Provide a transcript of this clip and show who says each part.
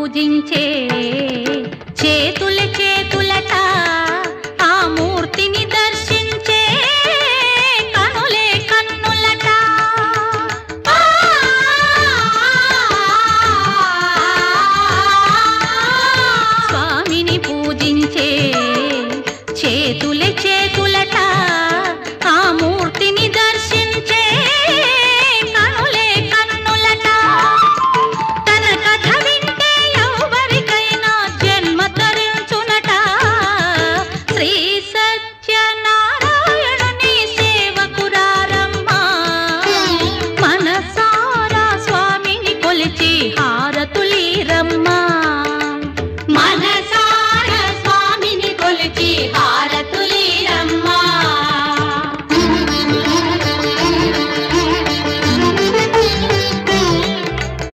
Speaker 1: పూజించే చేతుల చేతులట ఆ మూర్తిని దర్శించే కనులే కన్నులట స్వామిని పూజించే చేతుల చేతులట ఆ మూర్తిని దర్శించే కనులే కన్నులట తన కథ వింటే ఎవరికైనా జన్మ తరించునట శ్రీ సత్యనారాయణుని సేవకురారమ్మ మనసారా స్వామిని కొలిచి